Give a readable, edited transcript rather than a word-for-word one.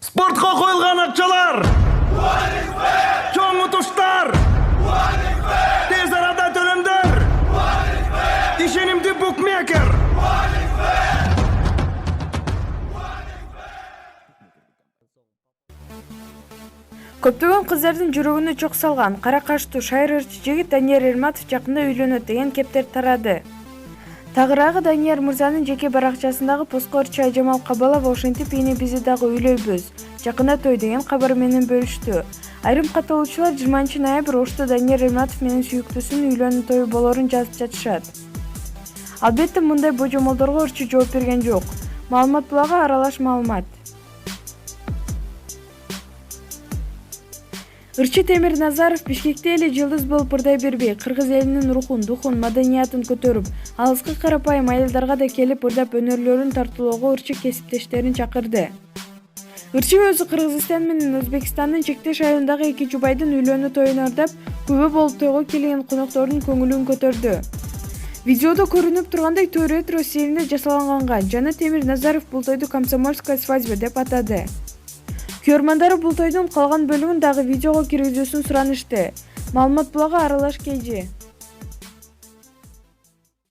Спортқа қойылған ақшалар, чоң ұтыштар, тез арада төлемдер, ишенимді букмекер. Көптөгөн кыздардын жүрөгүнө чок салган кара каштуу шайыр ырчы жигит Данияр Эрматов жакында үйлөнөт деген кептер тарады. Тагыраагы Данияр мырзанын жеке баракчасындагы постко ырчы Айжамал Кабалова ошентип эне бизи дагы үйлөйбүз, жакында той деген кабар менен бөлүштү. Айрым катталуучулар 20-ноябрь Ошто Данияр Эрматов менен сүйүктүүсүнүн үйлөнүү тою болорун жазып жатышат. Албетте мындай божомолдорго ырчы жооп берген жок. Маалымат булагы аралаш маалымат. Ырчы Темир Назаров Бишкекте эле жылдыз болуп ырдай бербей, кыргыз элинин рухун, духун, маданиятын көтөрүп, алыскы карапайым айылдарга да келип ырдап өнөрлөрүн тартуулоого ырчы кесиптештерин чакырды. Ырчы өзү Кыргызстан менен Өзбекстандын чектеш айылындагы эки жубайдын үйлөнүү тоюн ырдап, күбө болуп тойго келген коноктордун көңүлүн көтөрдү. Видеодо көрүнүп тургандай той ретро стилинде жасалганга жана Темир Назаров бул тойду «Комсомольская свадьба» деп атады. Көрөрмандары бул тойдун калган бөлүгүн дагы видеого киргизүүсүн суранышты. Маалымат булагы аралаш KG.